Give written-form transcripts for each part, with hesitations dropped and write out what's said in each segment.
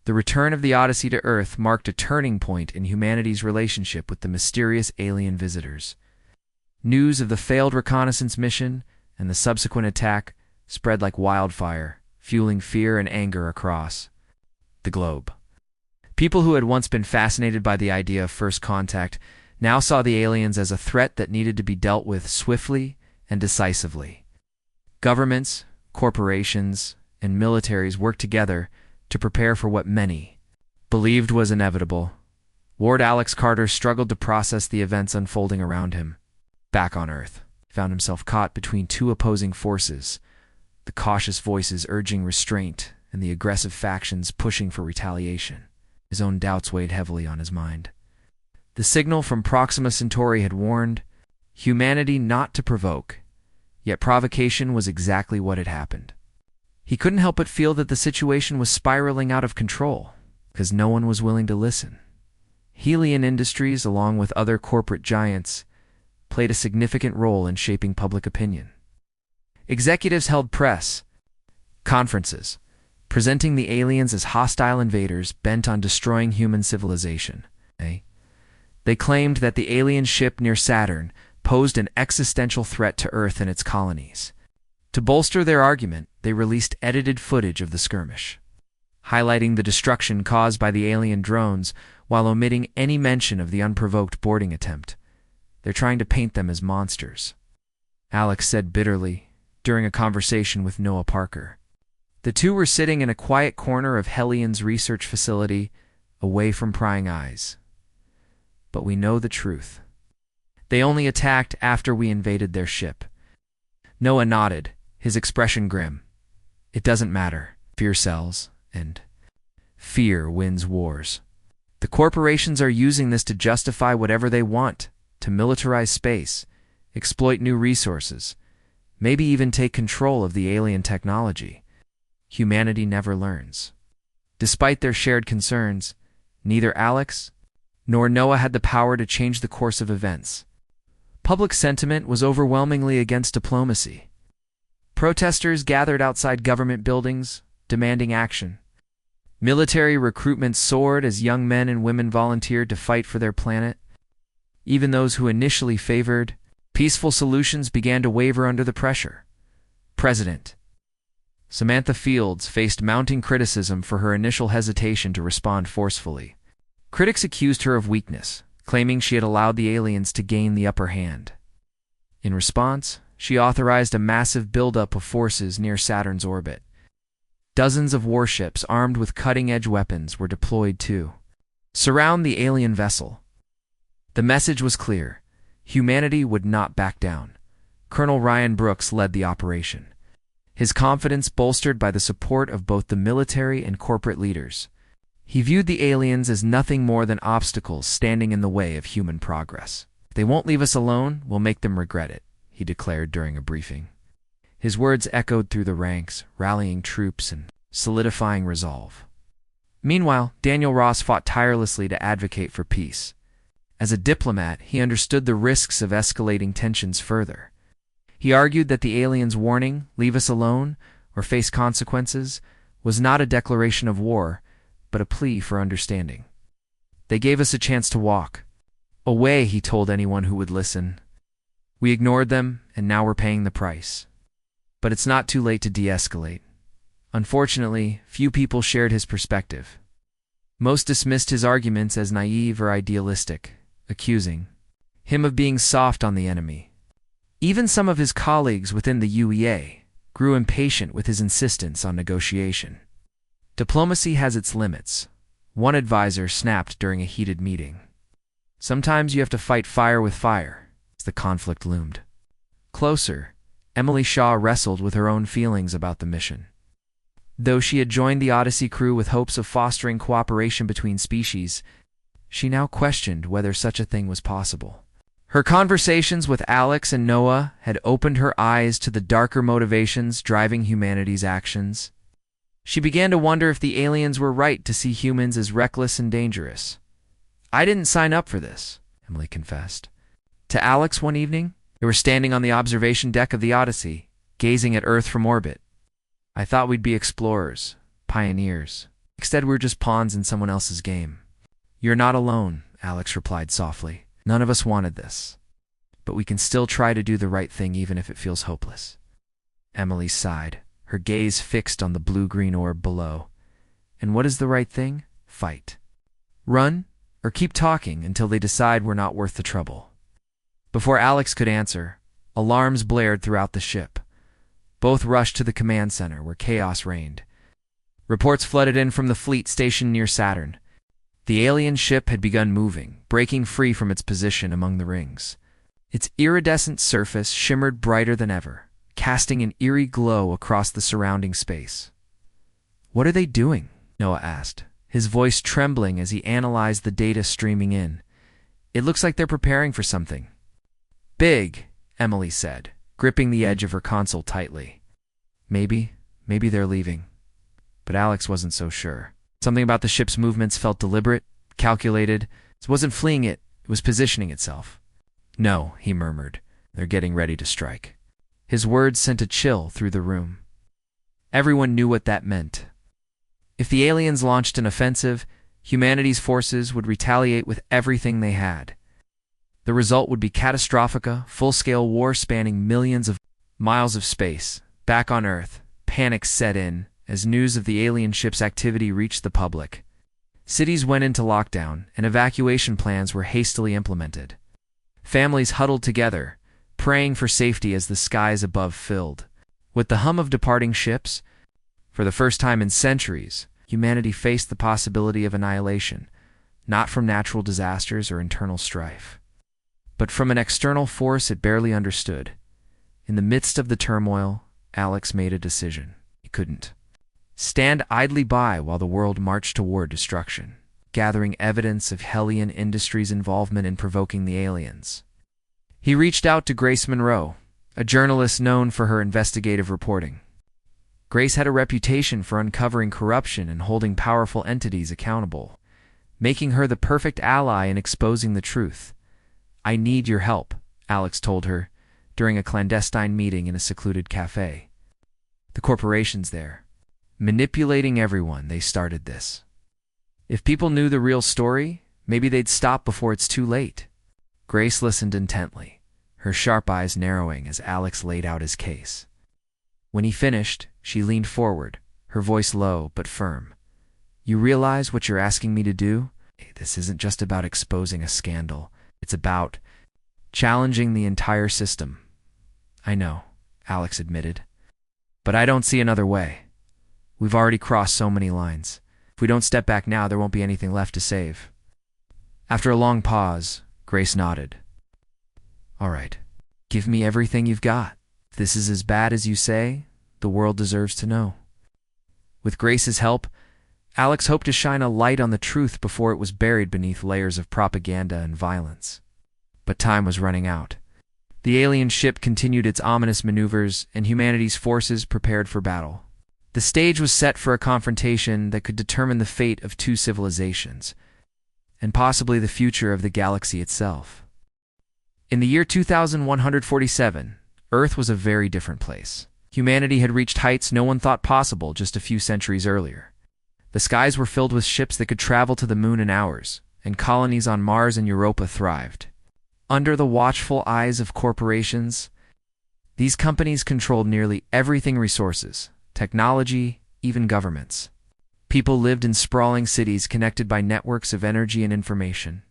The return of the Odyssey to Earth marked a turning point in humanity's relationship with the mysterious alien visitors. News of the failed reconnaissance mission and the subsequent attack spread like wildfire, fueling fear and anger across the globe. People who had once been fascinated by the idea of first contact now saw the aliens as a threat that needed to be dealt with swiftly and decisively. Governments, corporations, and militaries worked together to prepare for what many believed was inevitable. Lord Alex Carter struggled to process the events unfolding around him. Back on Earth, he found himself caught between two opposing forces, the cautious voices urging restraint and the aggressive factions pushing for retaliation. His own doubts weighed heavily on his mind. The signal from Proxima Centauri had warned humanity not to provoke, yet provocation was exactly what had happened. He couldn't help but feel that the situation was spiraling out of control, because no one was willing to listen. Helion Industries, along with other corporate giants, played a significant role in shaping public opinion. Executives held press conferences, presenting the aliens as hostile invaders bent on destroying human civilization. They claimed that the alien ship near Saturn posed an existential threat to Earth and its colonies. To bolster their argument, they released edited footage of the skirmish, highlighting the destruction caused by the alien drones while omitting any mention of the unprovoked boarding attempt. They're trying to paint them as monsters, Alex said bitterly during a conversation with Noah Parker. The two were sitting in a quiet corner of Helion's research facility, away from prying eyes. But we know the truth. They only attacked after we invaded their ship. Noah nodded, his expression grim. It doesn't matter. Fear sells, and fear wins wars. The corporations are using this to justify whatever they want, to militarize space, exploit new resources, maybe even take control of the alien technology. Humanity never learns. Despite their shared concerns, neither Alex nor Noah had the power to change the course of events. Public sentiment was overwhelmingly against diplomacy. Protesters gathered outside government buildings, demanding action. Military recruitment soared as young men and women volunteered to fight for their planet. Even those who initially favored peaceful solutions began to waver under the pressure. President Samantha Fields faced mounting criticism for her initial hesitation to respond forcefully. Critics accused her of weakness, claiming she had allowed the aliens to gain the upper hand. In response, she authorized a massive buildup of forces near Saturn's orbit. Dozens of warships armed with cutting-edge weapons were deployed to surround the alien vessel. The message was clear: humanity would not back down. Colonel Ryan Brooks led the operation, his confidence bolstered by the support of both the military and corporate leaders. He viewed the aliens as nothing more than obstacles standing in the way of human progress. "If they won't leave us alone, we'll make them regret it," he declared during a briefing. His words echoed through the ranks, rallying troops and solidifying resolve. Meanwhile, Daniel Ross fought tirelessly to advocate for peace. As a diplomat, he understood the risks of escalating tensions further. He argued that the aliens' warning, "leave us alone or face consequences," was not a declaration of war, but a plea for understanding. "They gave us a chance to walk away," he told anyone who would listen. "We ignored them, and now we're paying the price. But it's not too late to de-escalate." Unfortunately, few people shared his perspective. Most dismissed his arguments as naive or idealistic, accusing him of being soft on the enemy. Even some of his colleagues within the UEA grew impatient with his insistence on negotiation. Diplomacy has its limits, one advisor snapped during a heated meeting. Sometimes you have to fight fire with fire, as the conflict loomed. Closer, Emily Shaw wrestled with her own feelings about the mission. Though she had joined the Odyssey crew with hopes of fostering cooperation between species, she now questioned whether such a thing was possible. Her conversations with Alex and Noah had opened her eyes to the darker motivations driving humanity's actions. She began to wonder if the aliens were right to see humans as reckless and dangerous. "I didn't sign up for this," Emily confessed. To Alex one evening, they were standing on the observation deck of the Odyssey, gazing at Earth from orbit. "I thought we'd be explorers, pioneers. Instead, we're just pawns in someone else's game. You're not alone, Alex replied softly. None of us wanted this. But we can still try to do the right thing even if it feels hopeless. Emily sighed, her gaze fixed on the blue-green orb below. And what is the right thing? Fight. Run, or keep talking until they decide we're not worth the trouble. Before Alex could answer, alarms blared throughout the ship. Both rushed to the command center, where chaos reigned. Reports flooded in from the fleet stationed near Saturn. The alien ship had begun moving, breaking free from its position among the rings. Its iridescent surface shimmered brighter than ever, casting an eerie glow across the surrounding space. "What are they doing?" Noah asked, his voice trembling as he analyzed the data streaming in. "It looks like they're preparing for something." "Big," Emily said, gripping the edge of her console tightly. Maybe they're leaving." But Alex wasn't so sure. Something about the ship's movements felt deliberate, calculated. It wasn't fleeing it was positioning itself. "No," he murmured. "They're getting ready to strike." His words sent a chill through the room. Everyone knew what that meant. If the aliens launched an offensive, humanity's forces would retaliate with everything they had. The result would be catastrophic, full-scale war spanning millions of miles of space. Back on Earth, panic set in as news of the alien ship's activity reached the public. Cities went into lockdown, and evacuation plans were hastily implemented. Families huddled together, praying for safety as the skies above filled. With the hum of departing ships, for the first time in centuries, humanity faced the possibility of annihilation, not from natural disasters or internal strife, but from an external force it barely understood. In the midst of the turmoil, Alex made a decision. He couldn't stand idly by while the world marched toward destruction, gathering evidence of Hellion Industries' involvement in provoking the aliens. He reached out to Grace Monroe, a journalist known for her investigative reporting. Grace had a reputation for uncovering corruption and holding powerful entities accountable, making her the perfect ally in exposing the truth. "I need your help," Alex told her during a clandestine meeting in a secluded cafe. "The corporations there, manipulating everyone, they started this. If people knew the real story, maybe they'd stop before it's too late." Grace listened intently, her sharp eyes narrowing as Alex laid out his case. When he finished, she leaned forward, her voice low but firm. "You realize what you're asking me to do? This isn't just about exposing a scandal. It's about challenging the entire system." "I know," Alex admitted. "But I don't see another way. We've already crossed so many lines. If we don't step back now, there won't be anything left to save." After a long pause, Grace nodded. "All right, give me everything you've got. If this is as bad as you say, the world deserves to know." With Grace's help, Alex hoped to shine a light on the truth before it was buried beneath layers of propaganda and violence. But time was running out. The alien ship continued its ominous maneuvers, and humanity's forces prepared for battle. The stage was set for a confrontation that could determine the fate of two civilizations, and possibly the future of the galaxy itself. In the year 2147, Earth was a very different place. Humanity had reached heights no one thought possible just a few centuries earlier. The skies were filled with ships that could travel to the moon in hours, and colonies on Mars and Europa thrived. Under the watchful eyes of corporations, these companies controlled nearly everything: resources, technology, even governments. People lived in sprawling cities connected by networks of energy and information.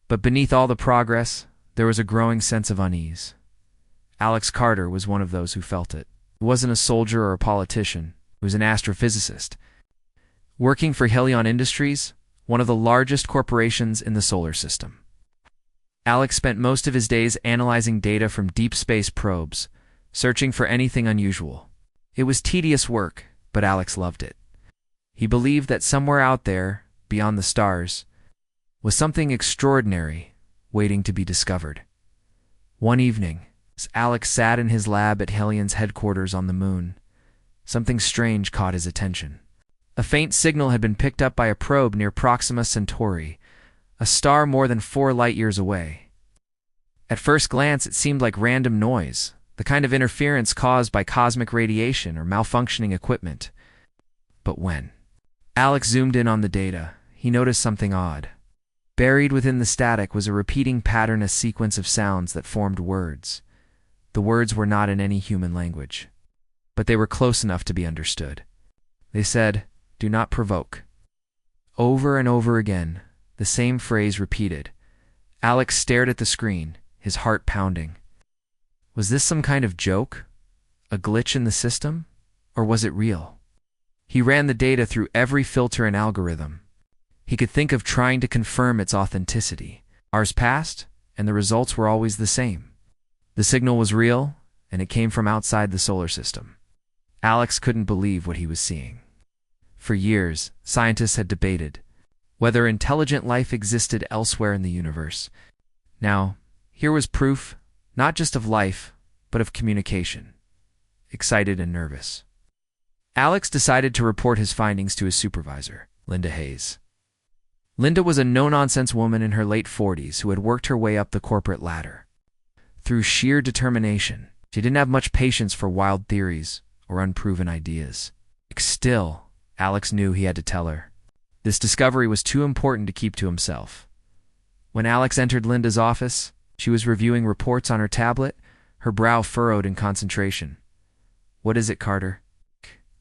But beneath all the progress, there was a growing sense of unease. Alex Carter was one of those who felt it. He wasn't a soldier or a politician. He was an astrophysicist, working for HFY Industries, one of the largest corporations in the solar system. Alex spent most of his days analyzing data from deep space probes, searching for anything unusual. It was tedious work, but Alex loved it. He believed that somewhere out there, beyond the stars, was something extraordinary waiting to be discovered. One evening, as Alex sat in his lab at Hellion's headquarters on the moon, something strange caught his attention. A faint signal had been picked up by a probe near Proxima Centauri, a star more than 4 light-years away. At first glance, it seemed like random noise, the kind of interference caused by cosmic radiation or malfunctioning equipment. But when Alex zoomed in on the data. He noticed something odd. Buried within the static was a repeating pattern, a sequence of sounds that formed words. The words were not in any human language, but they were close enough to be understood. They said, "Do not provoke." Over and over again, the same phrase repeated. Alex stared at the screen, his heart pounding. Was this some kind of joke? A glitch in the system? Or was it real? He ran the data through every filter and algorithm. He could think of trying to confirm its authenticity. Hours passed, and the results were always the same. The signal was real, and it came from outside the solar system. Alex couldn't believe what he was seeing. For years, scientists had debated whether intelligent life existed elsewhere in the universe. Now, here was proof, not just of life, but of communication. Excited and nervous, Alex decided to report his findings to his supervisor, Linda Hayes. Linda was a no-nonsense woman in her late 40s who had worked her way up the corporate ladder. Through sheer determination, she didn't have much patience for wild theories or unproven ideas. Still, Alex knew he had to tell her. This discovery was too important to keep to himself. When Alex entered Linda's office, she was reviewing reports on her tablet, her brow furrowed in concentration. "What is it, Carter?"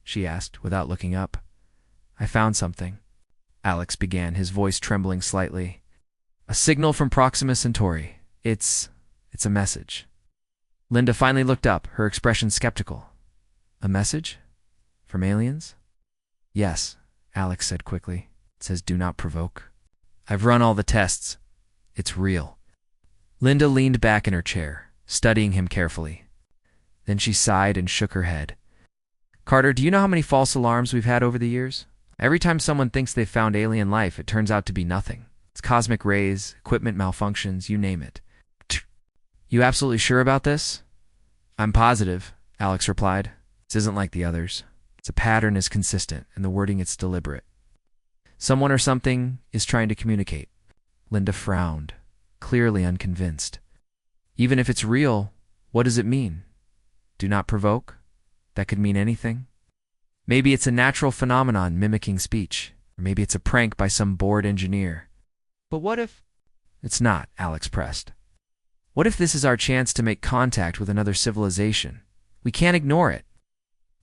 she asked, without looking up. "I found something," Alex began, his voice trembling slightly. "A signal from Proxima Centauri. It's a message." Linda finally looked up, her expression skeptical. "A message? From aliens?" "Yes," Alex said quickly. "It says do not provoke. I've run all the tests. It's real." Linda leaned back in her chair, studying him carefully. Then she sighed and shook her head. "Carter, do you know how many false alarms we've had over the years? Every time someone thinks they've found alien life, it turns out to be nothing. It's cosmic rays, equipment malfunctions, you name it." "You absolutely sure about this?" "I'm positive," Alex replied. "This isn't like the others. The pattern is consistent, and the wording is deliberate. Someone or something is trying to communicate." Linda frowned, clearly unconvinced. "Even if it's real, what does it mean? Do not provoke? That could mean anything. Maybe it's a natural phenomenon mimicking speech, or maybe it's a prank by some bored engineer. But what if—" "It's not," Alex pressed. "What if this is our chance to make contact with another civilization? We can't ignore it."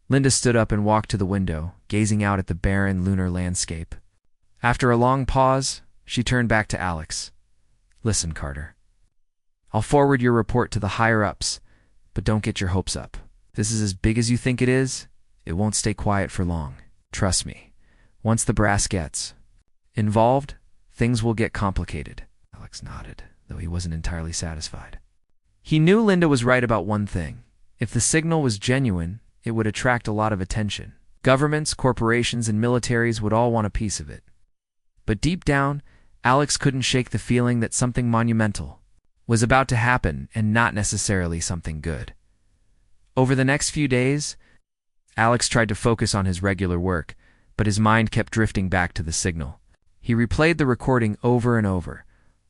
Linda stood up and walked to the window, gazing out at the barren lunar landscape. After a long pause, she turned back to Alex. "Listen, Carter. I'll forward your report to the higher-ups, but don't get your hopes up. If this is as big as you think it is, it won't stay quiet for long. Trust me. Once the brass gets involved, things will get complicated." Alex nodded, though he wasn't entirely satisfied. He knew Linda was right about one thing. If the signal was genuine, it would attract a lot of attention. Governments, corporations, and militaries would all want a piece of it. But deep down, Alex couldn't shake the feeling that something monumental was about to happen, and not necessarily something good. Over the next few days, Alex tried to focus on his regular work, but his mind kept drifting back to the signal. He replayed the recording over and over,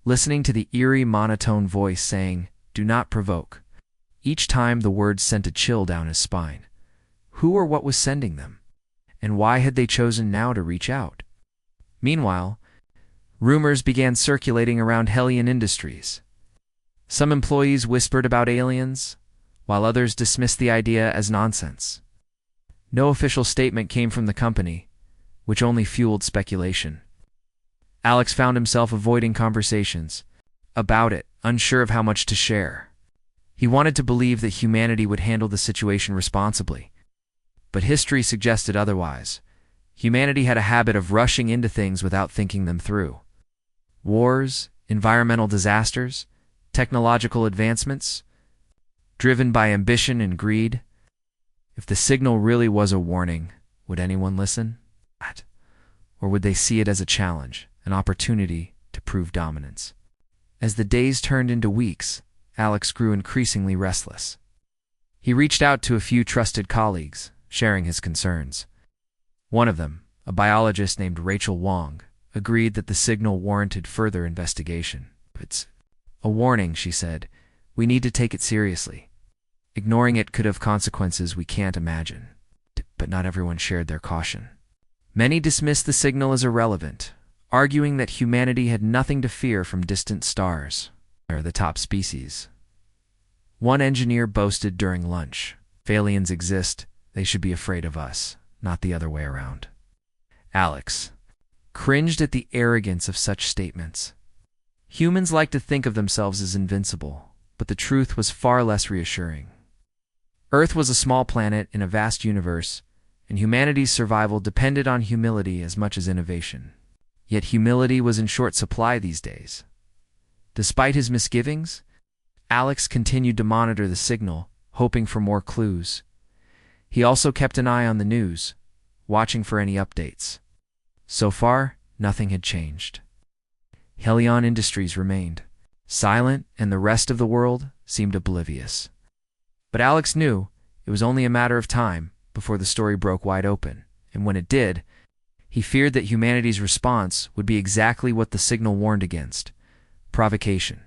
listening to the eerie monotone voice saying, "Do not provoke." Each time the words sent a chill down his spine. Who or what was sending them? And why had they chosen now to reach out? Meanwhile, rumors began circulating around Hellion Industries. Some employees whispered about aliens, while others dismissed the idea as nonsense. No official statement came from the company, which only fueled speculation. Alex found himself avoiding conversations about it, unsure of how much to share. He wanted to believe that humanity would handle the situation responsibly, but history suggested otherwise. Humanity had a habit of rushing into things without thinking them through. Wars, environmental disasters, technological advancements, driven by ambition and greed. If the signal really was a warning, would anyone listen? Or would they see it as a challenge, an opportunity to prove dominance? As the days turned into weeks, Alex grew increasingly restless. He reached out to a few trusted colleagues, sharing his concerns. One of them, a biologist named Rachel Wong, agreed that the signal warranted further investigation. "It's a warning," she said. "We need to take it seriously. Ignoring it could have consequences we can't imagine." But not everyone shared their caution. Many dismissed the signal as irrelevant, arguing that humanity had nothing to fear from distant stars, or the top species. One engineer boasted during lunch, "If aliens exist, they should be afraid of us, not the other way around." Alex cringed at the arrogance of such statements. Humans like to think of themselves as invincible, but the truth was far less reassuring. Earth was a small planet in a vast universe, and humanity's survival depended on humility as much as innovation. Yet humility was in short supply these days. Despite his misgivings, Alex continued to monitor the signal, hoping for more clues. He also kept an eye on the news, watching for any updates. So far, nothing had changed. HFY Industries remained silent, and the rest of the world seemed oblivious. But Alex knew it was only a matter of time before the story broke wide open, and when it did, he feared that humanity's response would be exactly what the signal warned against: provocation.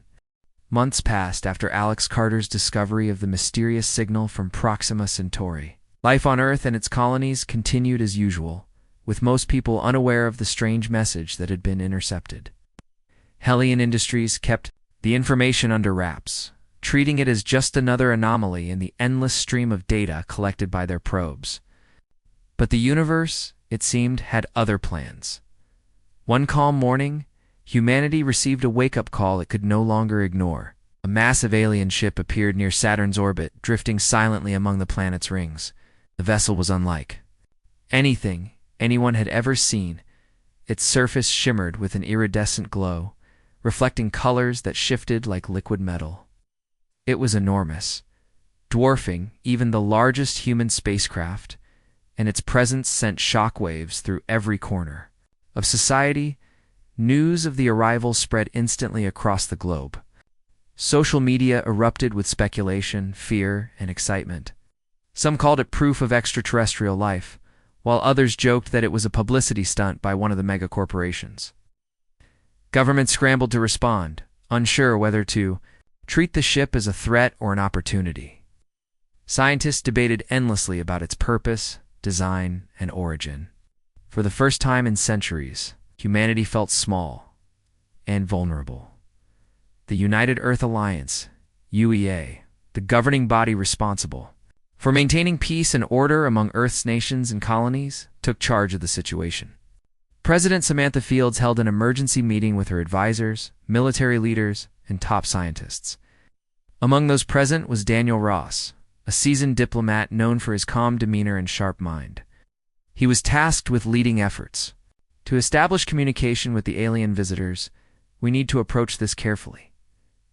Months passed after Alex Carter's discovery of the mysterious signal from Proxima Centauri. Life on Earth and its colonies continued as usual, with most people unaware of the strange message that had been intercepted. HFY Industries kept the information under wraps, treating it as just another anomaly in the endless stream of data collected by their probes. But the universe, it seemed, had other plans. One calm morning, humanity received a wake-up call it could no longer ignore. A massive alien ship appeared near Saturn's orbit, drifting silently among the planet's rings. The vessel was unlike anything anyone had ever seen. Its surface shimmered with an iridescent glow, reflecting colors that shifted like liquid metal. It was enormous, dwarfing even the largest human spacecraft, and its presence sent shockwaves through every corner of society. News of the arrival spread instantly across the globe. Social media erupted with speculation, fear, and excitement. Some called it proof of extraterrestrial life, while others joked that it was a publicity stunt by one of the megacorporations. Governments scrambled to respond, unsure whether to treat the ship as a threat or an opportunity. Scientists debated endlessly about its purpose, design, and origin. For the first time in centuries, humanity felt small and vulnerable. The United Earth Alliance, UEA, the governing body responsible for maintaining peace and order among Earth's nations and colonies, took charge of the situation. President Samantha Fields held an emergency meeting with her advisors, military leaders, and top scientists. Among those present was Daniel Ross, a seasoned diplomat known for his calm demeanor and sharp mind. He was tasked with leading efforts. To establish communication with the alien visitors, we need to approach this carefully,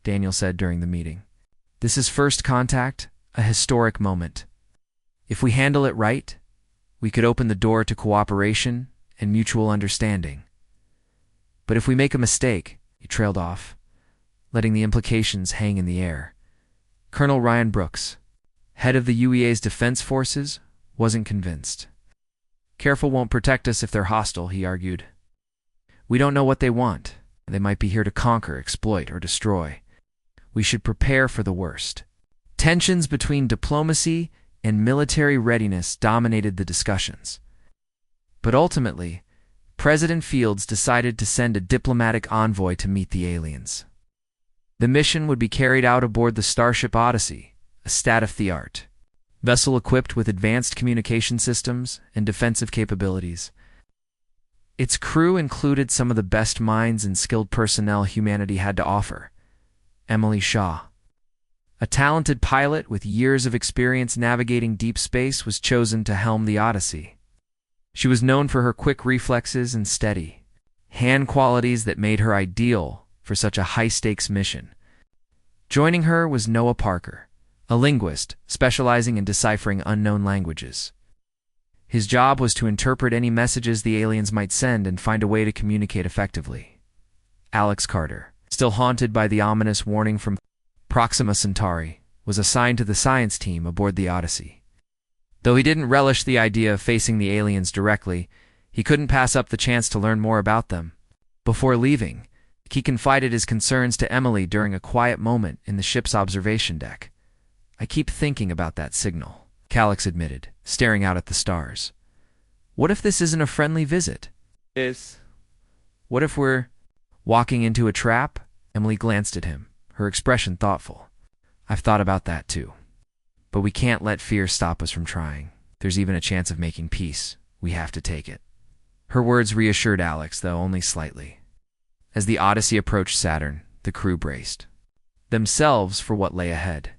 Daniel said during the meeting. This is first contact, a historic moment. If we handle it right, we could open the door to cooperation and mutual understanding. But if we make a mistake, he trailed off, letting the implications hang in the air. Colonel Ryan Brooks, head of the UEA's defense forces, wasn't convinced. Careful won't protect us if they're hostile, he argued. We don't know what they want. They might be here to conquer, exploit, or destroy. We should prepare for the worst. Tensions between diplomacy and military readiness dominated the discussions. But ultimately, President Fields decided to send a diplomatic envoy to meet the aliens. The mission would be carried out aboard the Starship Odyssey, a state-of-the-art vessel equipped with advanced communication systems and defensive capabilities. Its crew included some of the best minds and skilled personnel humanity had to offer. Emily Shaw, a talented pilot with years of experience navigating deep space, was chosen to helm the Odyssey. She was known for her quick reflexes and steady hand qualities that made her ideal for such a high-stakes mission. Joining her was Noah Parker, a linguist specializing in deciphering unknown languages. His job was to interpret any messages the aliens might send and find a way to communicate effectively. Alex Carter, still haunted by the ominous warning from Proxima Centauri, was assigned to the science team aboard the Odyssey. Though he didn't relish the idea of facing the aliens directly, he couldn't pass up the chance to learn more about them. Before leaving, he confided his concerns to Emily during a quiet moment in the ship's observation deck. "I keep thinking about that signal," Alex admitted, staring out at the stars. What if this isn't a friendly visit? What if we're walking into a trap? Emily glanced at him, her expression thoughtful. I've thought about that too. But we can't let fear stop us from trying. There's even a chance of making peace. We have to take it. Her words reassured Alex, though only slightly. As the Odyssey approached Saturn, the crew braced themselves for what lay ahead.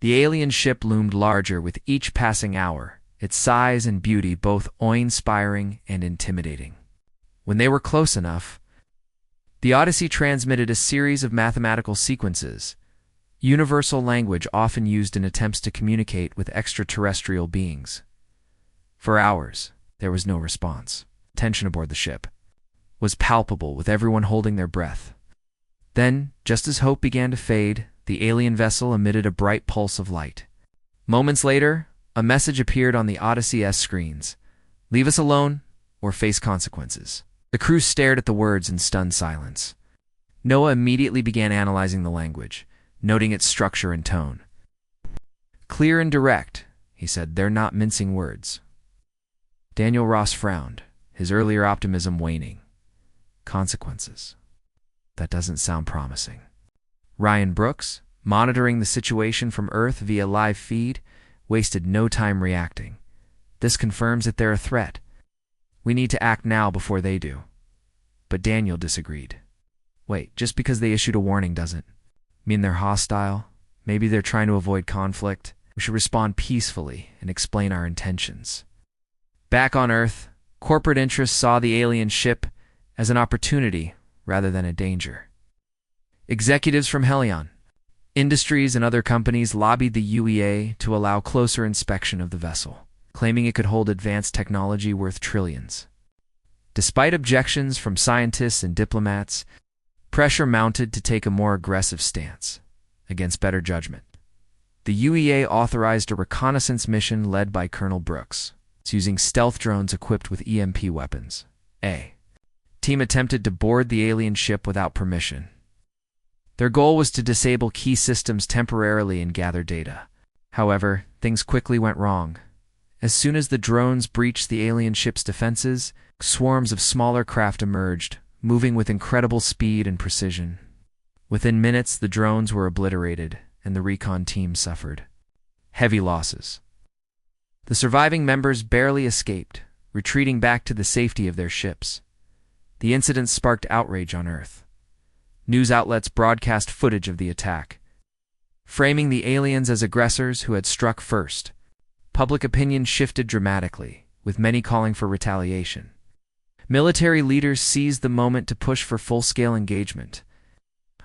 The alien ship loomed larger with each passing hour, its size and beauty both awe-inspiring and intimidating. When they were close enough, the Odyssey transmitted a series of mathematical sequences, universal language often used in attempts to communicate with extraterrestrial beings. For hours, there was no response. Tension aboard the ship was palpable, with everyone holding their breath. Then, just as hope began to fade, the alien vessel emitted a bright pulse of light. Moments later, a message appeared on the Odyssey's screens. Leave us alone, or face consequences. The crew stared at the words in stunned silence. Noah immediately began analyzing the language, noting its structure and tone. Clear and direct, he said. They're not mincing words. Daniel Ross frowned, his earlier optimism waning. Consequences. That doesn't sound promising. Ryan Brooks, monitoring the situation from Earth via live feed, wasted no time reacting. This confirms that they're a threat. We need to act now before they do. But Daniel disagreed. Wait, just because they issued a warning doesn't mean they're hostile. Maybe they're trying to avoid conflict. We should respond peacefully and explain our intentions. Back on Earth, corporate interests saw the alien ship as an opportunity rather than a danger. Executives from Helion, industries, and other companies lobbied the UEA to allow closer inspection of the vessel, claiming it could hold advanced technology worth trillions. Despite objections from scientists and diplomats, pressure mounted to take a more aggressive stance, against better judgment. The UEA authorized a reconnaissance mission led by Colonel Brooks, using stealth drones equipped with EMP weapons. A team attempted to board the alien ship without permission. Their goal was to disable key systems temporarily and gather data. However, things quickly went wrong. As soon as the drones breached the alien ship's defenses, swarms of smaller craft emerged, moving with incredible speed and precision. Within minutes, the drones were obliterated, and the recon team suffered heavy losses. The surviving members barely escaped, retreating back to the safety of their ships. The incident sparked outrage on Earth. News outlets broadcast footage of the attack, framing the aliens as aggressors who had struck first. Public opinion shifted dramatically, with many calling for retaliation. Military leaders seized the moment to push for full-scale engagement,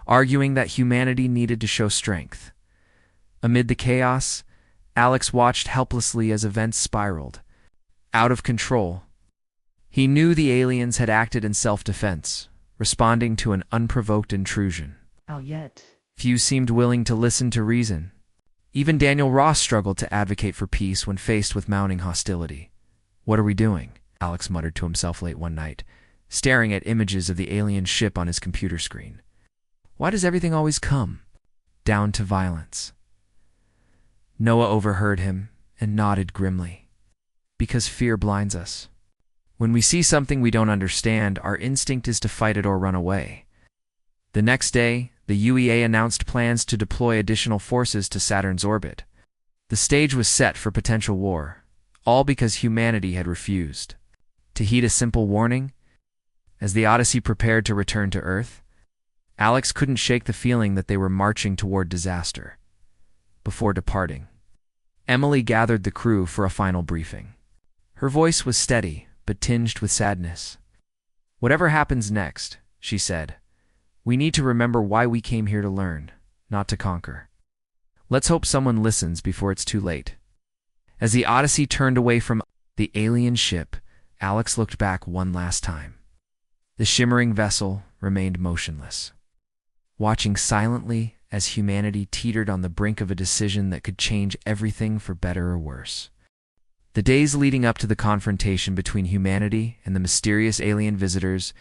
arguing that humanity needed to show strength. Amid the chaos, Alex watched helplessly as events spiraled out of control. He knew the aliens had acted in self-defense, responding to an unprovoked intrusion. Few seemed willing to listen to reason. Even Daniel Ross struggled to advocate for peace when faced with mounting hostility. What are we doing? Alex muttered to himself late one night, staring at images of the alien ship on his computer screen. Why does everything always come down to violence? Noah overheard him and nodded grimly. Because fear blinds us. When we see something we don't understand, our instinct is to fight it or run away. The next day, the UEA announced plans to deploy additional forces to Saturn's orbit. The stage was set for potential war, all because humanity had refused to heed a simple warning. As the Odyssey prepared to return to Earth, Alex couldn't shake the feeling that they were marching toward disaster. Before departing, Emily gathered the crew for a final briefing. Her voice was steady, but tinged with sadness. Whatever happens next, she said, we need to remember why we came here to learn, not to conquer. Let's hope someone listens before it's too late. As the Odyssey turned away from the alien ship, Alex looked back one last time. The shimmering vessel remained motionless, watching silently as humanity teetered on the brink of a decision that could change everything for better or worse. The days leading up to the confrontation between humanity and the mysterious alien visitors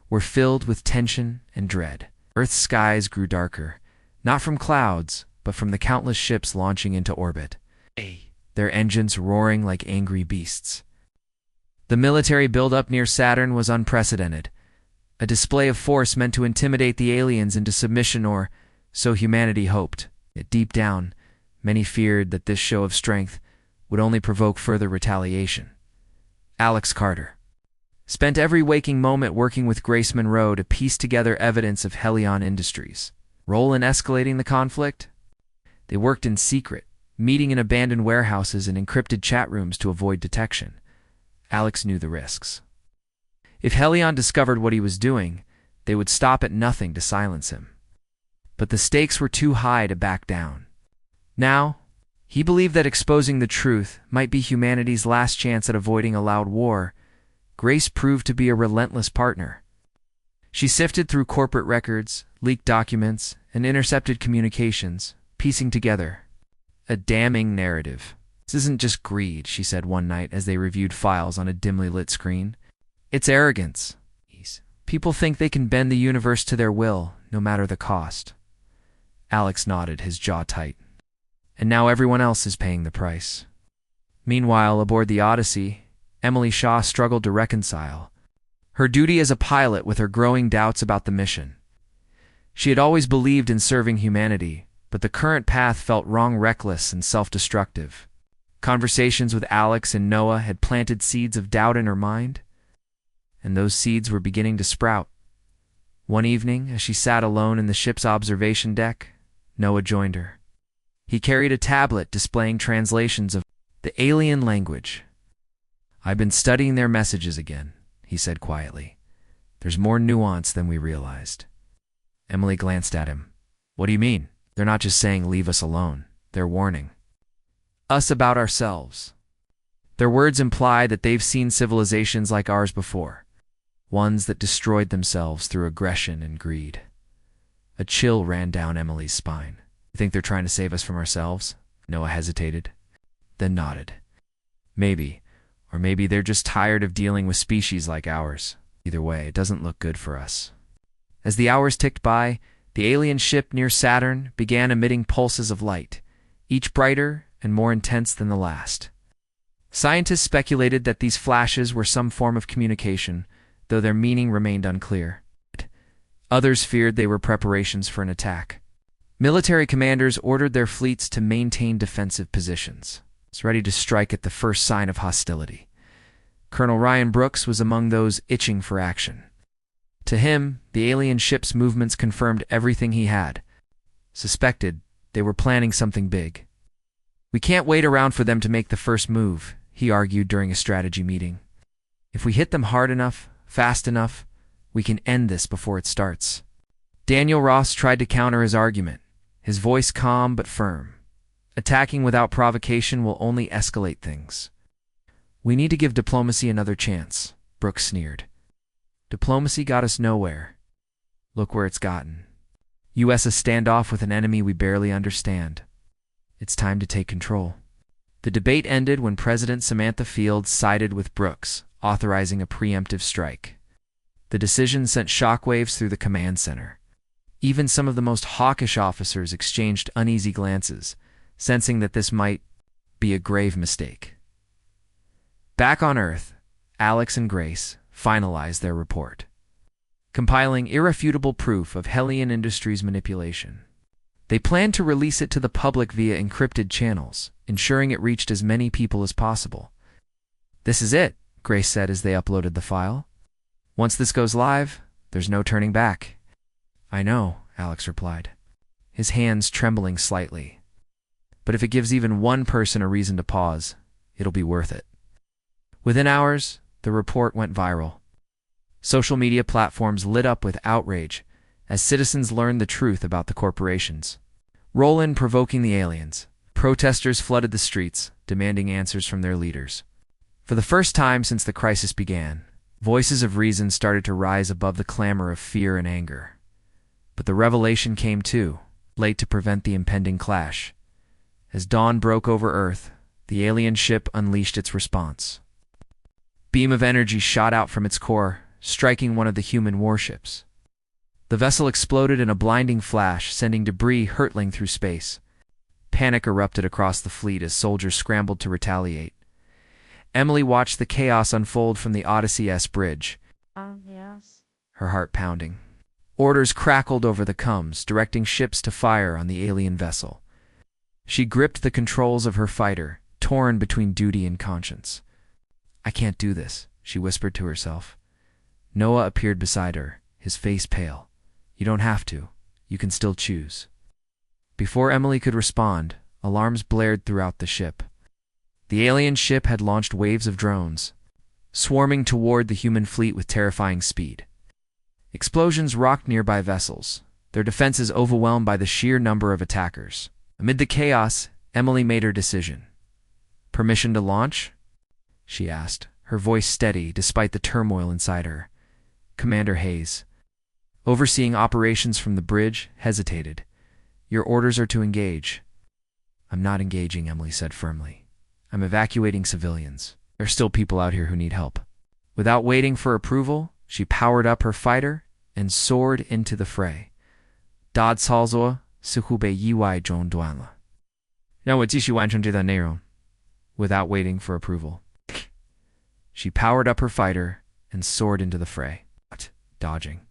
were filled with tension and dread. Earth's skies grew darker, not from clouds, but from the countless ships launching into orbit, their engines roaring like angry beasts. The military buildup near Saturn was unprecedented, a display of force meant to intimidate the aliens into submission, or so humanity hoped. Yet deep down, many feared that this show of strength would only provoke further retaliation. Alex Carter spent every waking moment working with Grace Monroe to piece together evidence of Helion Industries' role in escalating the conflict. They worked in secret, meeting in abandoned warehouses and encrypted chat rooms to avoid detection. Alex knew the risks. If Helion discovered what he was doing, they would stop at nothing to silence him. But the stakes were too high to back down. Now, he believed that exposing the truth might be humanity's last chance at avoiding a loud war. Grace proved to be a relentless partner. She sifted through corporate records, leaked documents, and intercepted communications, piecing together a damning narrative. "This isn't just greed," she said one night as they reviewed files on a dimly lit screen. "It's arrogance. People think they can bend the universe to their will, no matter the cost." Alex nodded, his jaw tight. "And now everyone else is paying the price." Meanwhile, aboard the Odyssey, Emily Shaw struggled to reconcile her duty as a pilot with her growing doubts about the mission. She had always believed in serving humanity, but the current path felt wrong, reckless, and self-destructive. Conversations with Alex and Noah had planted seeds of doubt in her mind, and those seeds were beginning to sprout. One evening, as she sat alone in the ship's observation deck, Noah joined her. He carried a tablet displaying translations of the alien language. "I've been studying their messages again," he said quietly. "There's more nuance than we realized." Emily glanced at him. "What do you mean?" "They're not just saying leave us alone. They're warning us about ourselves. Their words imply that they've seen civilizations like ours before, ones that destroyed themselves through aggression and greed." A chill ran down Emily's spine. "You think they're trying to save us from ourselves?" Noah hesitated, then nodded. "Maybe. Or maybe they're just tired of dealing with species like ours. Either way, it doesn't look good for us." As the hours ticked by, the alien ship near Saturn began emitting pulses of light, each brighter and more intense than the last. Scientists speculated that these flashes were some form of communication, though their meaning remained unclear. Others feared they were preparations for an attack. Military commanders ordered their fleets to maintain defensive positions, ready to strike at the first sign of hostility. Colonel Ryan Brooks was among those itching for action. To him, the alien ship's movements confirmed everything he had suspected. They were planning something big. "We can't wait around for them to make the first move," he argued during a strategy meeting. "If we hit them hard enough, fast enough, we can end this before it starts." Daniel Ross tried to counter his argument, his voice calm but firm. "Attacking without provocation will only escalate things. We need to give diplomacy another chance," Brooks sneered. "Diplomacy got us nowhere. Look where it's gotten. U.S. a standoff with an enemy we barely understand. It's time to take control." The debate ended when President Samantha Fields sided with Brooks, authorizing a preemptive strike. The decision sent shockwaves through the command center. Even some of the most hawkish officers exchanged uneasy glances, sensing that this might be a grave mistake. Back on Earth, Alex and Grace finalized their report, compiling irrefutable proof of Helion Industries' manipulation. They planned to release it to the public via encrypted channels, ensuring it reached as many people as possible. "This is it," Grace said as they uploaded the file. "Once this goes live, there's no turning back." "I know," Alex replied, his hands trembling slightly. "But if it gives even one person a reason to pause, it'll be worth it." Within hours, the report went viral. Social media platforms lit up with outrage as citizens learned the truth about the corporations. Roland provoking the aliens. Protesters flooded the streets, demanding answers from their leaders. For the first time since the crisis began, voices of reason started to rise above the clamor of fear and anger. But the revelation came too late to prevent the impending clash. As dawn broke over Earth, the alien ship unleashed its response. Beam of energy shot out from its core, striking one of the human warships. The vessel exploded in a blinding flash, sending debris hurtling through space. Panic erupted across the fleet as soldiers scrambled to retaliate. Emily watched the chaos unfold from the Odyssey S bridge, Yes. her heart pounding. Orders crackled over the coms, directing ships to fire on the alien vessel. She gripped the controls of her fighter, torn between duty and conscience. "I can't do this," she whispered to herself. Noah appeared beside her, his face pale. "You don't have to. You can still choose." Before Emily could respond, alarms blared throughout the ship. The alien ship had launched waves of drones, swarming toward the human fleet with terrifying speed. Explosions rocked nearby vessels, their defenses overwhelmed by the sheer number of attackers. Amid the chaos, Emily made her decision. "Permission to launch?" she asked, her voice steady despite the turmoil inside her. Commander Hayes, overseeing operations from the bridge, hesitated. "Your orders are to engage." "I'm not engaging," Emily said firmly. "I'm evacuating civilians. There are still people out here who need help." Without waiting for approval, she powered up her fighter and soared into the fray. "似乎被意外中断了。让我继续完成这段内容." Without waiting for approval, she powered up her fighter and soared into the fray, dodging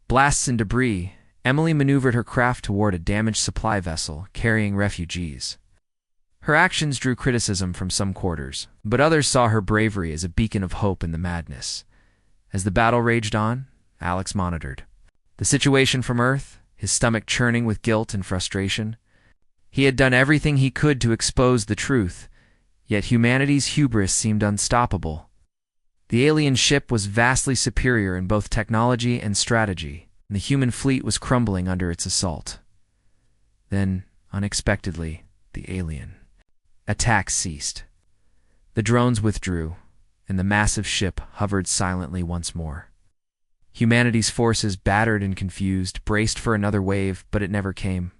blasts and debris. Emily maneuvered her craft toward a damaged supply vessel carrying refugees. Her actions drew criticism from some quarters, but others saw her bravery as a beacon of hope in the madness. As the battle raged on, Alex monitored the situation from Earth, his stomach churning with guilt and frustration. He had done everything he could to expose the truth, yet humanity's hubris seemed unstoppable. The alien ship was vastly superior in both technology and strategy, and the human fleet was crumbling under its assault. Then, unexpectedly, the alien attack ceased. The drones withdrew, and the massive ship hovered silently once more. Humanity's forces, battered and confused, braced for another wave, but it never came.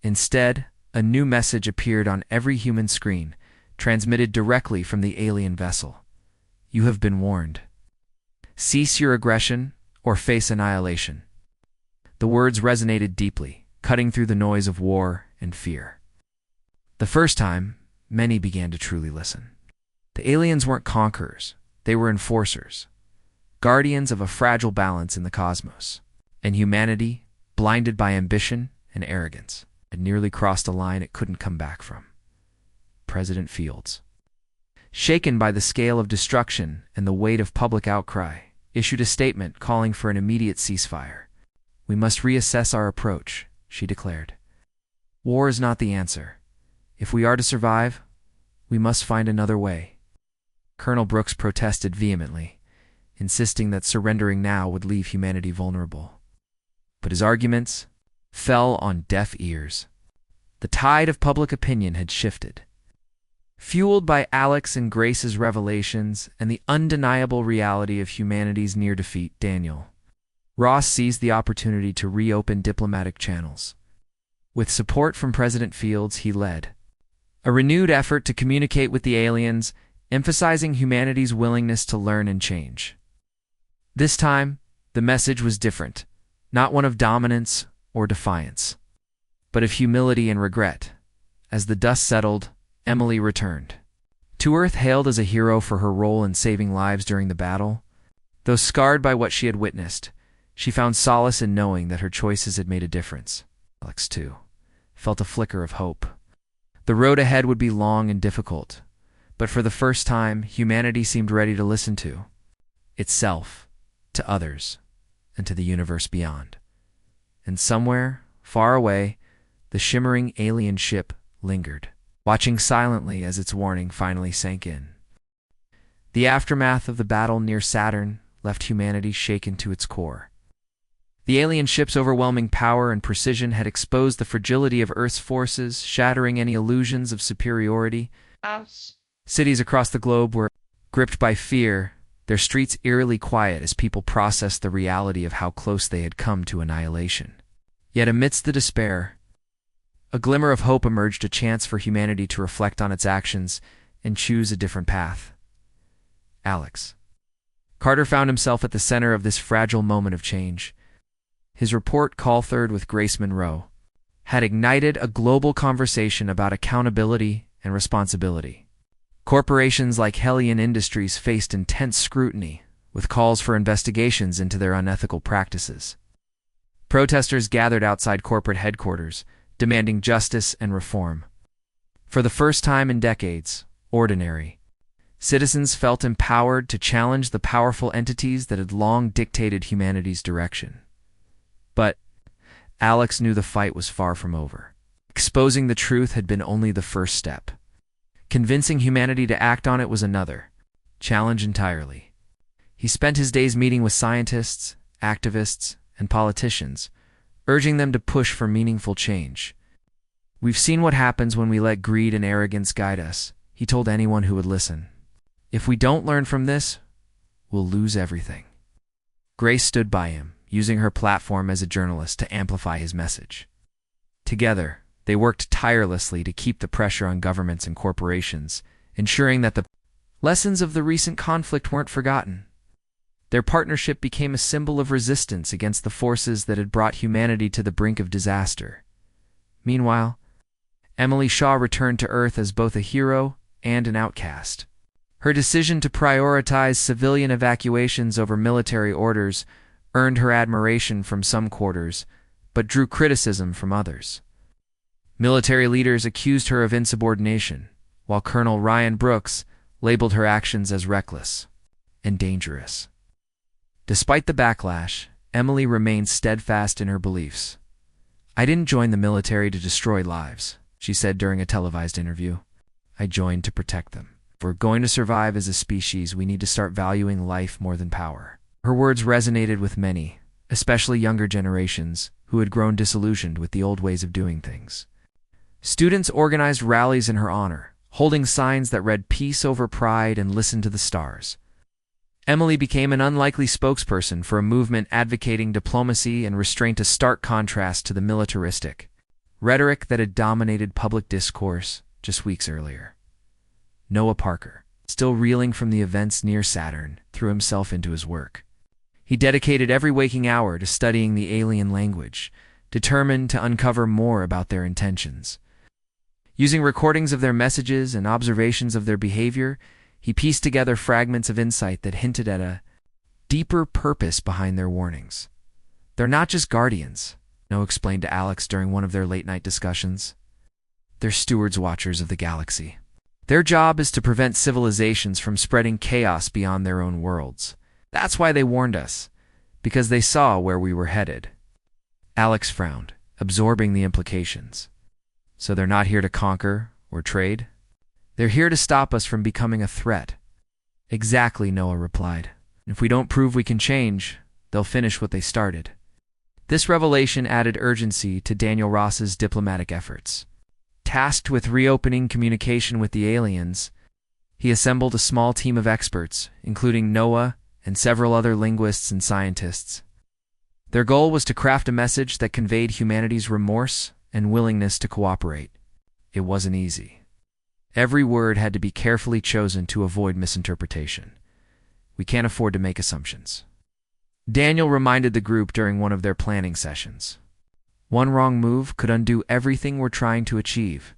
Instead, a new message appeared on every human screen, transmitted directly from the alien vessel. "You have been warned. Cease your aggression or face annihilation." The words resonated deeply, cutting through the noise of war and fear. The first time, many began to truly listen. The aliens weren't conquerors, they were enforcers, guardians of a fragile balance in the cosmos. And humanity, blinded by ambition and arrogance, had nearly crossed a line it couldn't come back from. President Fields, shaken by the scale of destruction and the weight of public outcry, issued a statement calling for an immediate ceasefire. "We must reassess our approach," she declared. "War is not the answer. If we are to survive, we must find another way." Colonel Brooks protested vehemently, insisting that surrendering now would leave humanity vulnerable. But his arguments fell on deaf ears. The tide of public opinion had shifted. Fueled by Alex and Grace's revelations and the undeniable reality of humanity's near defeat, Daniel Ross seized the opportunity to reopen diplomatic channels. With support from President Fields, he led a renewed effort to communicate with the aliens, emphasizing humanity's willingness to learn and change. This time, the message was different, not one of dominance or defiance, but of humility and regret. As the dust settled, Emily returned to Earth, hailed as a hero for her role in saving lives during the battle. Though scarred by what she had witnessed, she found solace in knowing that her choices had made a difference. Alex, too, felt a flicker of hope. The road ahead would be long and difficult, but for the first time, humanity seemed ready to listen to itself, to others, and to the universe beyond. And somewhere, far away, the shimmering alien ship lingered, watching silently as its warning finally sank in. The aftermath of the battle near Saturn left humanity shaken to its core. The alien ship's overwhelming power and precision had exposed the fragility of Earth's forces, shattering any illusions of superiority. Cities across the globe were gripped by fear, their streets eerily quiet as people processed the reality of how close they had come to annihilation. Yet amidst the despair, a glimmer of hope emerged, a chance for humanity to reflect on its actions and choose a different path. Alex Carter found himself at the center of this fragile moment of change. His report, co-authored with Grace Monroe, had ignited a global conversation about accountability and responsibility. Corporations like Hellion Industries faced intense scrutiny, with calls for investigations into their unethical practices. Protesters gathered outside corporate headquarters, demanding justice and reform. For the first time in decades, ordinary citizens felt empowered to challenge the powerful entities that had long dictated humanity's direction. But Alex knew the fight was far from over. Exposing the truth had been only the first step. Convincing humanity to act on it was another challenge entirely. He spent his days meeting with scientists, activists, and politicians, urging them to push for meaningful change. "We've seen what happens when we let greed and arrogance guide us," he told anyone who would listen. "If we don't learn from this, we'll lose everything." Grace stood by him, using her platform as a journalist to amplify his message. Together, they worked tirelessly to keep the pressure on governments and corporations, ensuring that the lessons of the recent conflict weren't forgotten. Their partnership became a symbol of resistance against the forces that had brought humanity to the brink of disaster. Meanwhile, Emily Shaw returned to Earth as both a hero and an outcast. Her decision to prioritize civilian evacuations over military orders earned her admiration from some quarters, but drew criticism from others. Military leaders accused her of insubordination, while Colonel Ryan Brooks labeled her actions as reckless and dangerous. Despite the backlash, Emily remained steadfast in her beliefs. "I didn't join the military to destroy lives," she said during a televised interview. "I joined to protect them. If we're going to survive as a species, we need to start valuing life more than power." Her words resonated with many, especially younger generations, who had grown disillusioned with the old ways of doing things. Students organized rallies in her honor, holding signs that read "Peace over pride" and "Listen to the stars." Emily became an unlikely spokesperson for a movement advocating diplomacy and restraint, a stark contrast to the militaristic rhetoric that had dominated public discourse just weeks earlier. Noah Parker, still reeling from the events near Saturn, threw himself into his work. He dedicated every waking hour to studying the alien language, determined to uncover more about their intentions. Using recordings of their messages and observations of their behavior, he pieced together fragments of insight that hinted at a deeper purpose behind their warnings. "They're not just guardians," Noah explained to Alex during one of their late-night discussions. "They're stewards watchers of the galaxy. Their job is to prevent civilizations from spreading chaos beyond their own worlds. That's why they warned us, because they saw where we were headed." Alex frowned, absorbing the implications. "So they're not here to conquer or trade? They're here to stop us from becoming a threat." "Exactly," Noah replied. "If we don't prove we can change, they'll finish what they started." This revelation added urgency to Daniel Ross's diplomatic efforts. Tasked with reopening communication with the aliens, he assembled a small team of experts, including Noah and several other linguists and scientists. Their goal was to craft a message that conveyed humanity's remorse and willingness to cooperate. It wasn't easy. Every word had to be carefully chosen to avoid misinterpretation. "We can't afford to make assumptions," Daniel reminded the group during one of their planning sessions. "One wrong move could undo everything we're trying to achieve."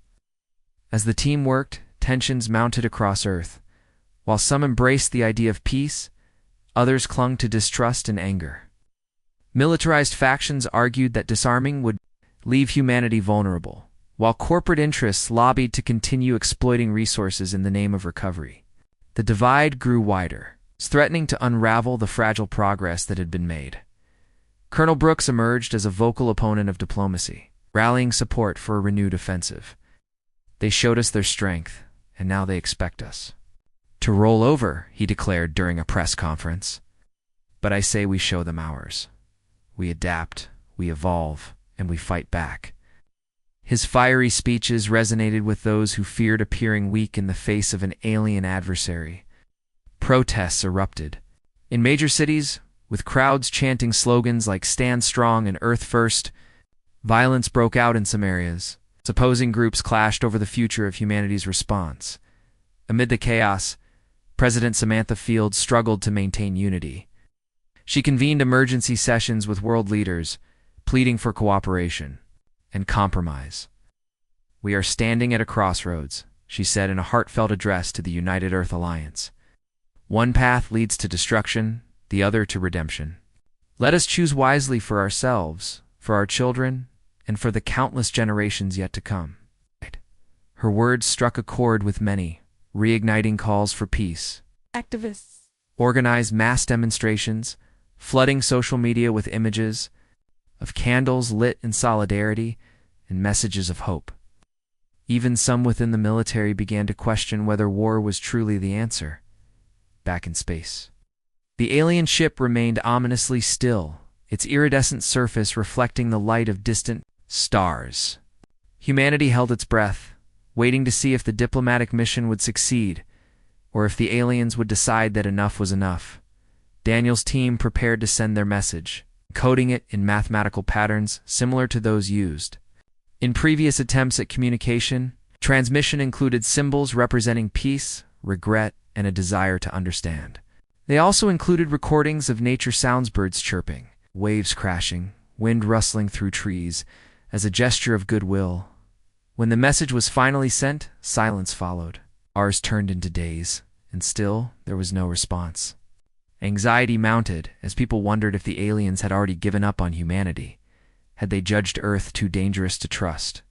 As the team worked, tensions mounted across Earth. While some embraced the idea of peace, others clung to distrust and anger. Militarized factions argued that disarming would leave humanity vulnerable, while corporate interests lobbied to continue exploiting resources in the name of recovery. The divide grew wider, threatening to unravel the fragile progress that had been made. Colonel Brooks emerged as a vocal opponent of diplomacy, rallying support for a renewed offensive. "They showed us their strength, and now they expect us to roll over," he declared during a press conference. "But I say we show them ours. We adapt, we evolve, and we fight back." His fiery speeches resonated with those who feared appearing weak in the face of an alien adversary. Protests erupted in major cities, with crowds chanting slogans like "Stand Strong" and "Earth First." Violence broke out in some areas. Opposing groups clashed over the future of humanity's response. Amid the chaos, President Samantha Fields struggled to maintain unity. She convened emergency sessions with world leaders, pleading for cooperation and compromise. "We are standing at a crossroads," she said in a heartfelt address to the United Earth Alliance. One path leads to destruction, the other to redemption. Let us choose wisely for ourselves, for our children, and for the countless generations yet to come. Her words struck a chord with many, reigniting calls for peace. Activists organized mass demonstrations, flooding social media with images of candles lit in solidarity and messages of hope. Even some within the military began to question whether war was truly the answer. Back in space, the alien ship remained ominously still, its iridescent surface reflecting the light of distant stars. Humanity held its breath, waiting to see if the diplomatic mission would succeed, or if the aliens would decide that enough was enough. Daniel's team prepared to send their message, coding it in mathematical patterns similar to those used in previous attempts at communication. Transmission included symbols representing peace, regret, and a desire to understand. They also included recordings of nature sounds, birds chirping, waves crashing, wind rustling through trees, as a gesture of goodwill. When the message was finally sent, silence followed. Hours turned into days, and still there was no response. Anxiety mounted as people wondered if the aliens had already given up on humanity. Had they judged Earth too dangerous to trust?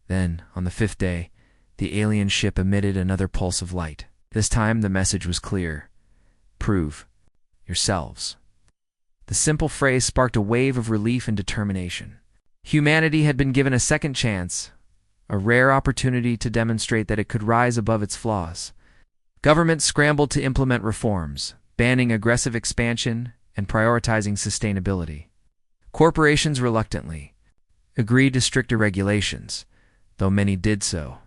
Then, on the fifth day, the alien ship emitted another pulse of light. This time the message was clear. Prove yourselves. The simple phrase sparked a wave of relief and determination. Humanity had been given a second chance, a rare opportunity to demonstrate that it could rise above its flaws. Governments scrambled to implement reforms, banning aggressive expansion and prioritizing sustainability. Corporations reluctantly agreed to stricter regulations, though many did so.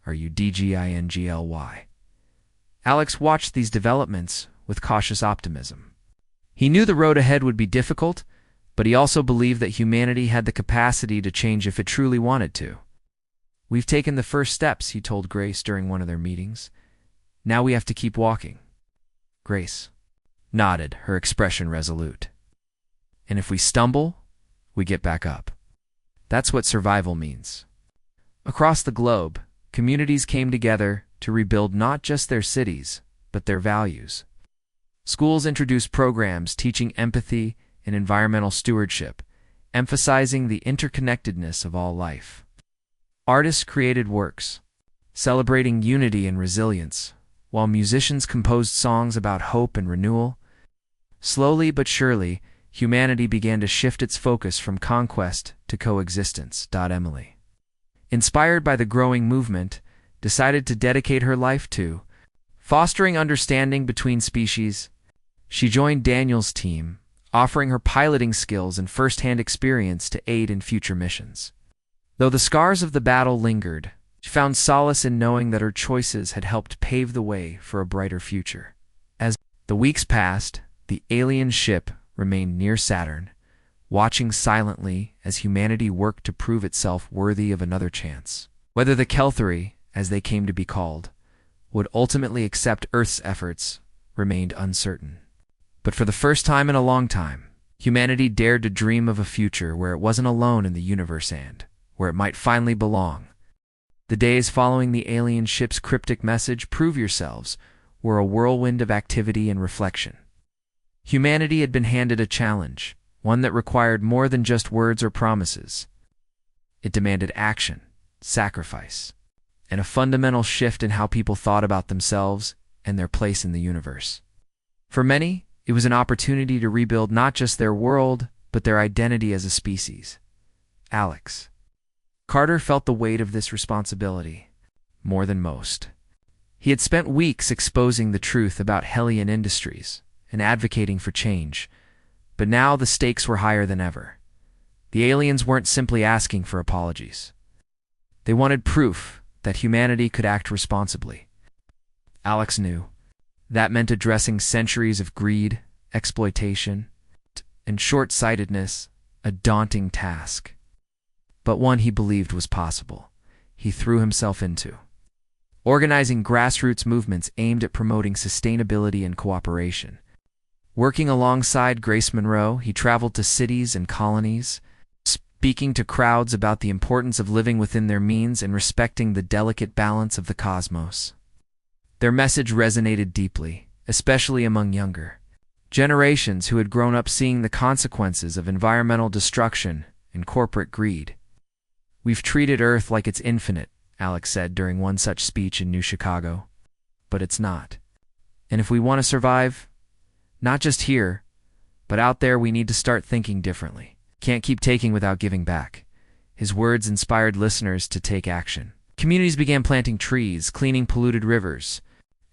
DGINGLY. Alex watched these developments with cautious optimism. He knew the road ahead would be difficult, but he also believed that humanity had the capacity to change if it truly wanted to. We've taken the first steps, he told Grace during one of their meetings. Now we have to keep walking. Grace nodded, her expression resolute. And if we stumble, we get back up. That's what survival means. Across the globe, communities came together to rebuild not just their cities, but their values. Schools introduced programs teaching empathy and environmental stewardship, emphasizing the interconnectedness of all life. Artists created works, celebrating unity and resilience, while musicians composed songs about hope and renewal. Slowly but surely, humanity began to shift its focus from conquest to coexistence. Emily, inspired by the growing movement, decided to dedicate her life to fostering understanding between species. She joined Daniel's team, offering her piloting skills and first-hand experience to aid in future missions. Though the scars of the battle lingered, she found solace in knowing that her choices had helped pave the way for a brighter future. As the weeks passed, the alien ship remained near Saturn, watching silently as humanity worked to prove itself worthy of another chance. Whether the Kelthari, as they came to be called, would ultimately accept Earth's efforts remained uncertain. But for the first time in a long time, humanity dared to dream of a future where it wasn't alone in the universe and where it might finally belong. The days following the alien ship's cryptic message, "Prove yourselves," were a whirlwind of activity and reflection. Humanity had been handed a challenge, one that required more than just words or promises. It demanded action, sacrifice, and a fundamental shift in how people thought about themselves and their place in the universe. For many, it was an opportunity to rebuild not just their world, but their identity as a species. Alex Carter felt the weight of this responsibility more than most. He had spent weeks exposing the truth about Hellion Industries and advocating for change, but now the stakes were higher than ever. The aliens weren't simply asking for apologies. They wanted proof that humanity could act responsibly. Alex knew that meant addressing centuries of greed, exploitation, and short-sightedness, a daunting task, but one he believed was possible. He threw himself into organizing grassroots movements aimed at promoting sustainability and cooperation. Working alongside Grace Monroe, he traveled to cities and colonies, speaking to crowds about the importance of living within their means and respecting the delicate balance of the cosmos. Their message resonated deeply, especially among younger generations who had grown up seeing the consequences of environmental destruction and corporate greed. "We've treated Earth like it's infinite," Alex said during one such speech in New Chicago. "But it's not. And if we want to survive, not just here, but out there, we need to start thinking differently. Can't keep taking without giving back." His words inspired listeners to take action. Communities began planting trees, cleaning polluted rivers,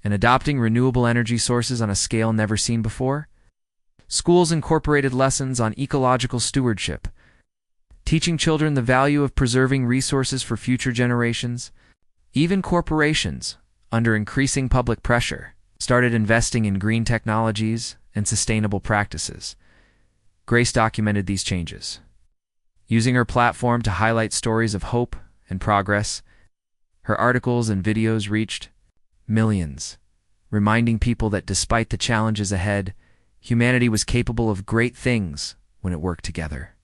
and adopting renewable energy sources on a scale never seen before. Schools incorporated lessons on ecological stewardship, teaching children the value of preserving resources for future generations. Even corporations, under increasing public pressure, started investing in green technologies and sustainable practices. Grace documented these changes, using her platform to highlight stories of hope and progress. Her articles and videos reached millions, reminding people that despite the challenges ahead, humanity was capable of great things when it worked together.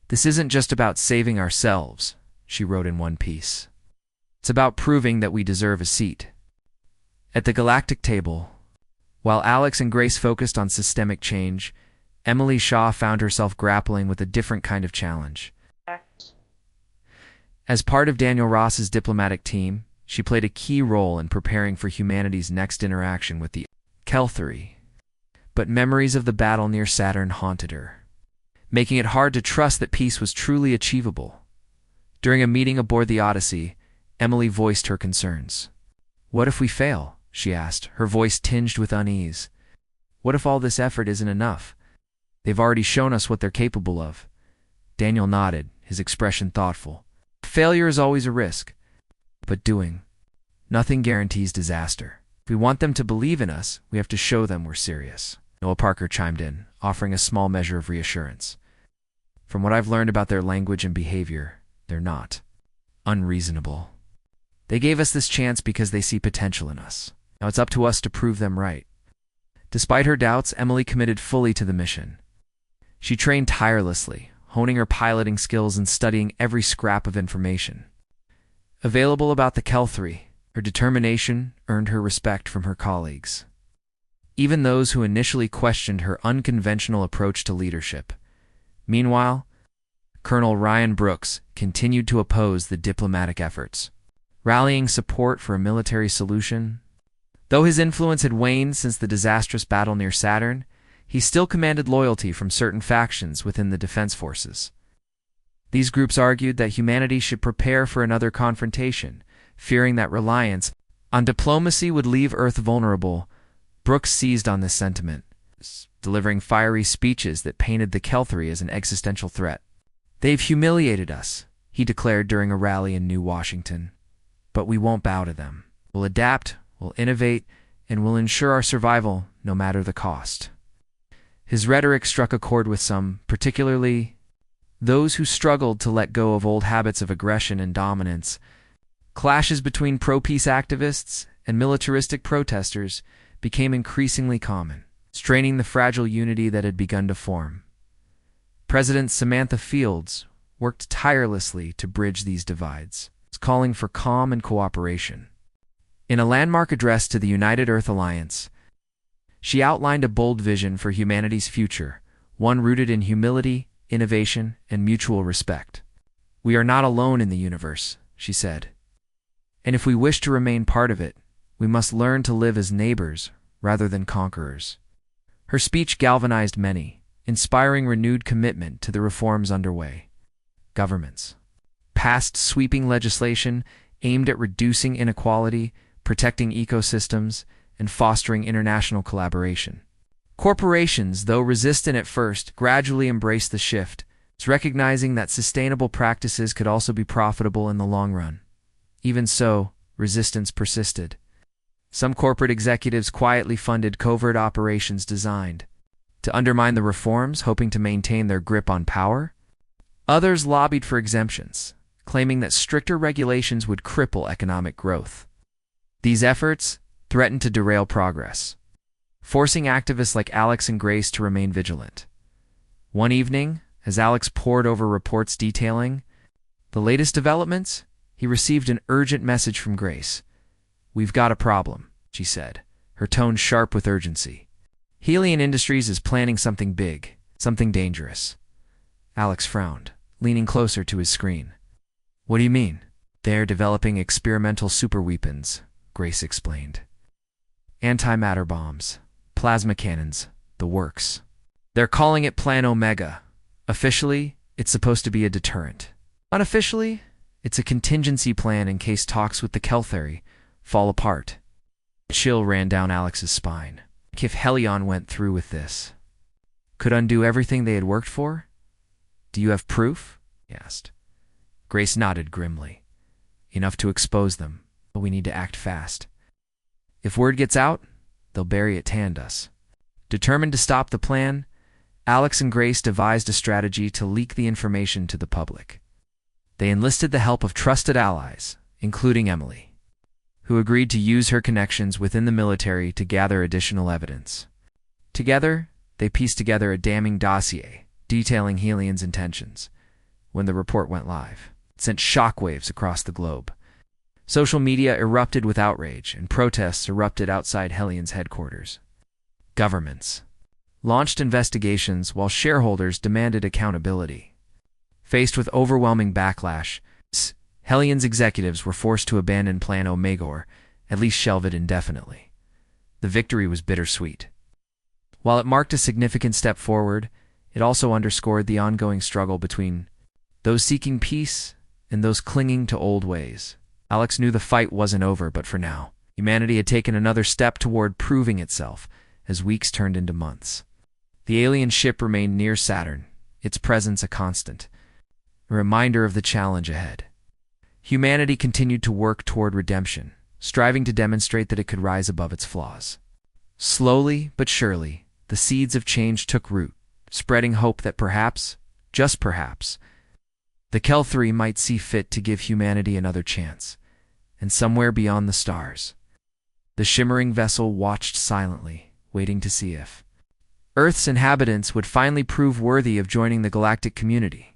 "This isn't just about saving ourselves," she wrote in one piece. "It's about proving that we deserve a seat at the galactic table." While Alex and Grace focused on systemic change, Emily Shaw found herself grappling with a different kind of challenge. As part of Daniel Ross's diplomatic team, she played a key role in preparing for humanity's next interaction with the Kelthari. But memories of the battle near Saturn haunted her, making it hard to trust that peace was truly achievable. During a meeting aboard the Odyssey, Emily voiced her concerns. "What if we fail?" she asked, her voice tinged with unease. "What if all this effort isn't enough? They've already shown us what they're capable of." Daniel nodded, his expression thoughtful. "Failure is always a risk, but doing nothing guarantees disaster. If we want them to believe in us, we have to show them we're serious." Noah Parker chimed in, offering a small measure of reassurance. "From what I've learned about their language and behavior, they're not unreasonable. They gave us this chance because they see potential in us. Now it's up to us to prove them right." Despite her doubts, Emily committed fully to the mission. She trained tirelessly, honing her piloting skills and studying every scrap of information available about the Kelthari. Her determination earned her respect from her colleagues, even those who initially questioned her unconventional approach to leadership. Meanwhile, Colonel Ryan Brooks continued to oppose the diplomatic efforts, rallying support for a military solution. Though his influence had waned since the disastrous battle near Saturn, he still commanded loyalty from certain factions within the defense forces. These groups argued that humanity should prepare for another confrontation, fearing that reliance on diplomacy would leave Earth vulnerable. Brooks seized on this sentiment, delivering fiery speeches that painted the Kelthari as an existential threat. "They've humiliated us," he declared during a rally in New Washington. "But we won't bow to them. We'll adapt, we'll innovate, and we'll ensure our survival no matter the cost." His rhetoric struck a chord with some, particularly those who struggled to let go of old habits of aggression and dominance. Clashes between pro-peace activists and militaristic protesters became increasingly common, straining the fragile unity that had begun to form. President Samantha Fields worked tirelessly to bridge these divides, calling for calm and cooperation. In a landmark address to the United Earth Alliance, she outlined a bold vision for humanity's future, one rooted in humility, innovation, and mutual respect. "We are not alone in the universe," she said. "And if we wish to remain part of it, we must learn to live as neighbors rather than conquerors." Her speech galvanized many, inspiring renewed commitment to the reforms underway. Governments passed sweeping legislation aimed at reducing inequality, protecting ecosystems, and fostering international collaboration. Corporations, though resistant at first, gradually embraced the shift, recognizing that sustainable practices could also be profitable in the long run. Even so, resistance persisted. Some corporate executives quietly funded covert operations designed to undermine the reforms, hoping to maintain their grip on power. Others lobbied for exemptions, claiming that stricter regulations would cripple economic growth. These efforts threatened to derail progress, forcing activists like Alex and Grace to remain vigilant. One evening, As Alex pored over reports detailing the latest developments, he received an urgent message from Grace. "We've got a problem," she said, her tone sharp with urgency. "Helion Industries is planning something big, something dangerous." Alex frowned, leaning closer to his screen. "What do you mean?" "They're developing experimental superweapons," Grace explained. "Antimatter bombs, plasma cannons, the works. They're calling it Plan Omega. Officially, it's supposed to be a deterrent. Unofficially, it's a contingency plan in case talks with the Kelthari fall apart." A chill ran down Alex's spine. If Helion went through with this, could undo everything they had worked for? "Do you have proof?" he asked. Grace nodded grimly. "Enough to expose them, but we need to act fast. If word gets out, they'll bury it tanned us." Determined to stop the plan, Alex and Grace devised a strategy to leak the information to the public. They enlisted the help of trusted allies, including Emily, who agreed to use her connections within the military to gather additional evidence. Together, they pieced together a damning dossier detailing Helion's intentions. When the report went live, it sent shockwaves across the globe. Social media erupted with outrage, and protests erupted outside Helion's headquarters. Governments launched investigations while shareholders demanded accountability. Faced with overwhelming backlash, Helion's executives were forced to abandon Plan Omega, or at least shelve it indefinitely. The victory was bittersweet. While it marked a significant step forward, it also underscored the ongoing struggle between those seeking peace and those clinging to old ways. Alex knew the fight wasn't over, but for now, humanity had taken another step toward proving itself as weeks turned into months. The alien ship remained near Saturn, its presence a constant, a reminder of the challenge ahead. Humanity continued to work toward redemption, striving to demonstrate that it could rise above its flaws. Slowly but surely, the seeds of change took root, spreading hope that perhaps, just perhaps, the Kelthari might see fit to give humanity another chance. And somewhere beyond the stars, the shimmering vessel watched silently, waiting to see if Earth's inhabitants would finally prove worthy of joining the galactic community.